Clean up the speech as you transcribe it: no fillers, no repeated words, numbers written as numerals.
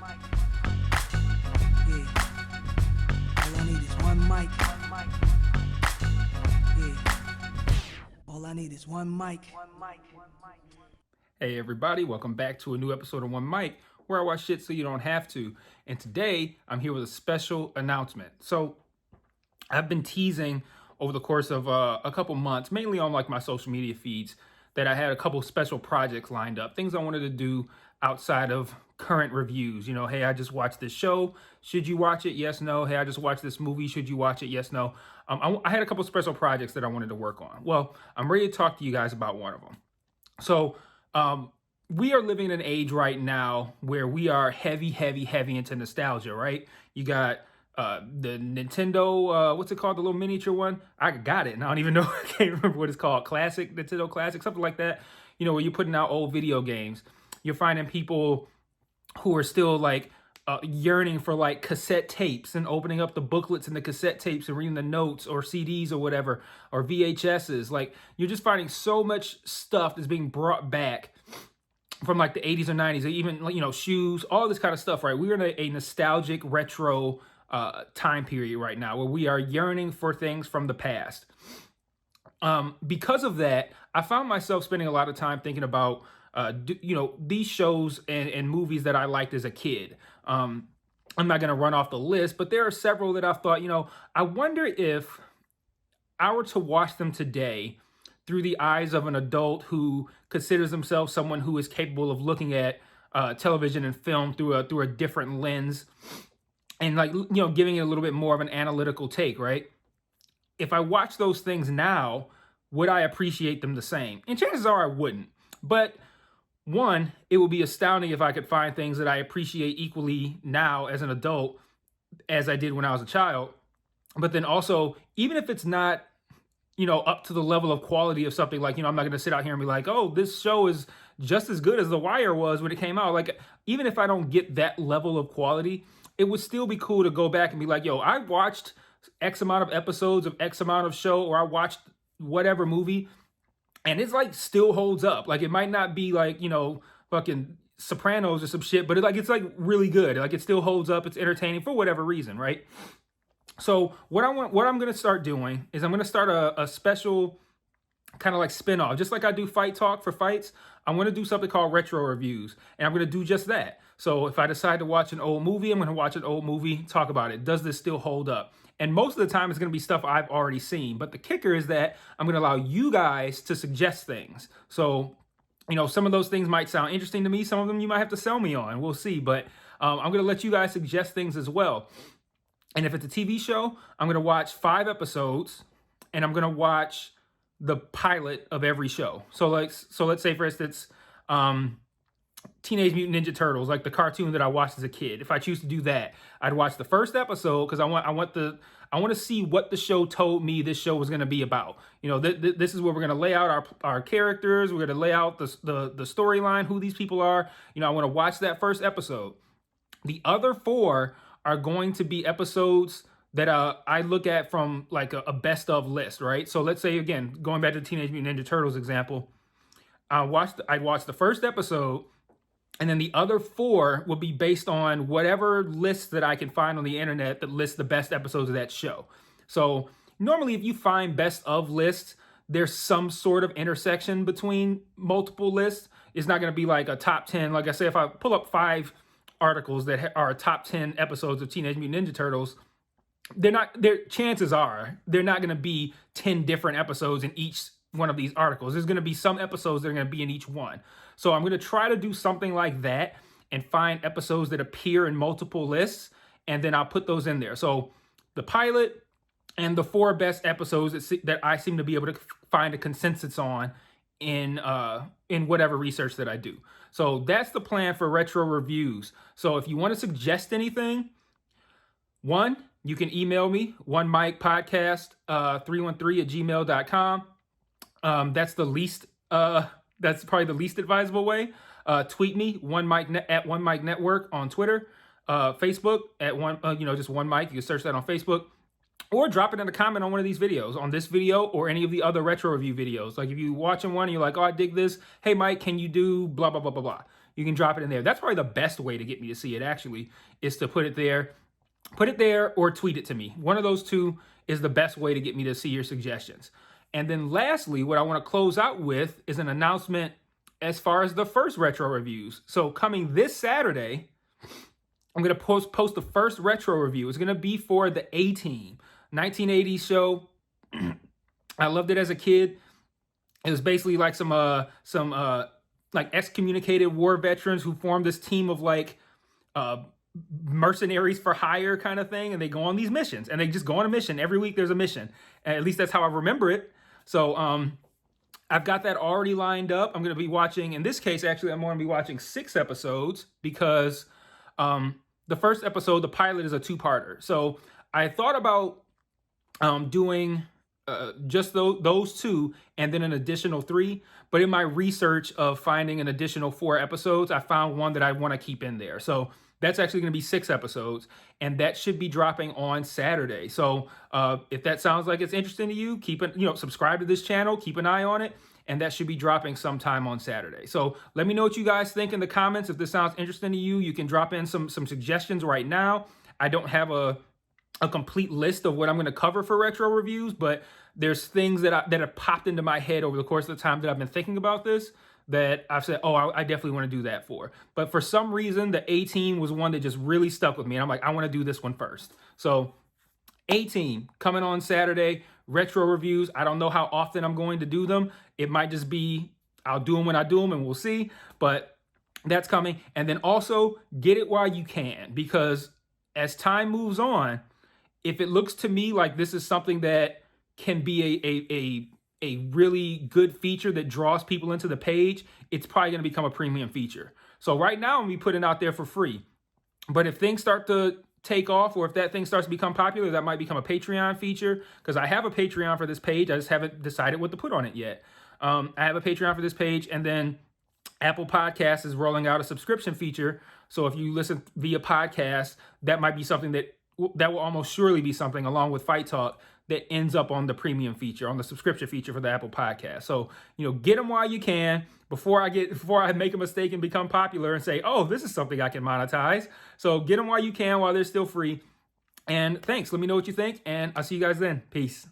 Yeah. All I need is one mic. Yeah. All I need is one mic. Hey everybody, welcome back to a new episode of One Mic, where I watch shit so you don't have to. And today I'm here with a special announcement. So I've been teasing over the course of a couple months, mainly on like my social media feeds, that I had a couple special projects lined up, things I wanted to do outside of current reviews. You know, hey, I just watched this show. Should you watch it? Yes, no. Hey, I just watched this movie. Should you watch it? Yes, no. I had a couple special projects that I wanted to work on. Well, I'm ready to talk to you guys about one of them. So, we are living in an age right now where we are heavy into nostalgia, right? You got the Nintendo, what's it called? The little miniature one? I got it, and I don't even know, I can't remember what it's called. Classic, Nintendo Classic, something like that. You know, where you're putting out old video games. You're finding people who are still like yearning for like cassette tapes and opening up the booklets and the cassette tapes and reading the notes, or CDs or whatever, or VHSs. Like, you're just finding so much stuff that's being brought back from like the 80s or 90s, or even, you know, shoes, all this kind of stuff, right? We're in a nostalgic retro time period right now where we are yearning for things from the past. Because of that, I found myself spending a lot of time thinking about these shows and movies that I liked as a kid. I'm not going to run off the list, but there are several that I've thought, I wonder if I were to watch them today through the eyes of an adult who considers himself someone who is capable of looking at television and film through a different lens, and like, giving it a little bit more of an analytical take, right? If I watch those things now, would I appreciate them the same? And chances are I wouldn't. But one, it would be astounding if I could find things that I appreciate equally now as an adult as I did when I was a child. But then also, even if it's not, up to the level of quality of something, like, I'm not going to sit out here and be like, oh, this show is just as good as The Wire was when it came out. Like, even if I don't get that level of quality, it would still be cool to go back and be like, yo, I watched X amount of episodes of X amount of show, or I watched whatever movie, and it's like still holds up. Like, it might not be like, fucking Sopranos or some shit, but it's like really good. Like, it still holds up. It's entertaining for whatever reason, right? So what I'm gonna start doing is I'm gonna start a special kind of like spin-off, just like I do Fight Talk for fights. I'm gonna do something called retro reviews, and I'm gonna do just that. So if I decide to watch an old movie, I'm gonna watch an old movie, talk about it. Does this still hold up? And most of the time, it's going to be stuff I've already seen. But the kicker is that I'm going to allow you guys to suggest things. So, some of those things might sound interesting to me. Some of them you might have to sell me on. We'll see. But I'm going to let you guys suggest things as well. And if it's a TV show, I'm going to watch 5 episodes, and I'm going to watch the pilot of every show. So let's say, for instance, Teenage Mutant Ninja Turtles, like the cartoon that I watched as a kid. If I choose to do that, I'd watch the first episode because I want to see what the show told me this show was going to be about. This is where we're going to lay out our characters. We're going to lay out the storyline, who these people are. I want to watch that first episode. The other 4 are going to be episodes that I look at from like a best of list, right? So let's say, again, going back to the Teenage Mutant Ninja Turtles example, I'd watch the first episode, and then the other 4 will be based on whatever lists that I can find on the internet that lists the best episodes of that show. So normally, if you find best of lists, there's some sort of intersection between multiple lists. It's not going to be like a top 10. Like I say, if I pull up 5 articles that are top 10 episodes of Teenage Mutant Ninja Turtles, chances are they're not going to be 10 different episodes in each one of these articles. There's going to be some episodes that are going to be in each one. So I'm going to try to do something like that and find episodes that appear in multiple lists, and then I'll put those in there. So the pilot and the 4 best episodes that I seem to be able to find a consensus on in whatever research that I do. So that's the plan for retro reviews. So if you want to suggest anything, one, you can email me, onemicpodcast313@gmail.com. That's the least that's probably the least advisable way. Tweet me at One Mic Network on Twitter, Facebook at just One Mic. You can search that on Facebook, or drop it in a comment on one of these videos, on this video or any of the other retro review videos. Like, if you're watching one and you're like, oh, I dig this. Hey, Mike, can you do blah, blah, blah, blah, blah. you can drop it in there. That's probably the best way to get me to see it, actually, is to put it there. Put it there or tweet it to me. One of those two is the best way to get me to see your suggestions. And then lastly, what I want to close out with is an announcement as far as the first retro reviews. So coming this Saturday, I'm going to post the first retro review. It's going to be for the A-Team, 1980s show. I loved it as a kid. It was basically like some like excommunicated war veterans who formed this team of like mercenaries for hire kind of thing, and they go on these missions, and they just go on a mission every week. There's a mission, and at least that's how I remember it. So I've got that already lined up. I'm going to be watching, in this case, actually, I'm going to be watching 6 episodes because the first episode, the pilot, is a 2-parter. So I thought about doing just those 2 and then an additional 3. But in my research of finding an additional 4 episodes, I found one that I want to keep in there. So that's actually going to be 6 episodes, and that should be dropping on Saturday. So if that sounds like it's interesting to you, subscribe to this channel, keep an eye on it, and that should be dropping sometime on Saturday. So let me know what you guys think in the comments. If this sounds interesting to you, you can drop in some suggestions right now. I don't have a complete list of what I'm going to cover for retro reviews, but there's things that have popped into my head over the course of the time that I've been thinking about this that I've said, oh, I definitely want to do that for. But for some reason, the A-Team was one that just really stuck with me. And I'm like, I want to do this one first. So A-Team coming on Saturday, retro reviews. I don't know how often I'm going to do them. It might just be, I'll do them when I do them and we'll see. But that's coming. And then also get it while you can, because as time moves on, if it looks to me like this is something that can be a really good feature that draws people into the page, it's probably going to become a premium feature. So right now, I'm going to be putting it out there for free. But if things start to take off, or if that thing starts to become popular, that might become a Patreon feature, because I have a Patreon for this page. I just haven't decided what to put on it yet. I have a Patreon for this page, and then Apple Podcasts is rolling out a subscription feature. So if you listen via podcast, that might be something that will almost surely be something, along with Fight Talk, that ends up on the premium feature, on the subscription feature for the Apple Podcast. So, get them while you can before I make a mistake and become popular and say, oh, this is something I can monetize. So get them while you can, while they're still free. And thanks. Let me know what you think, and I'll see you guys then. Peace.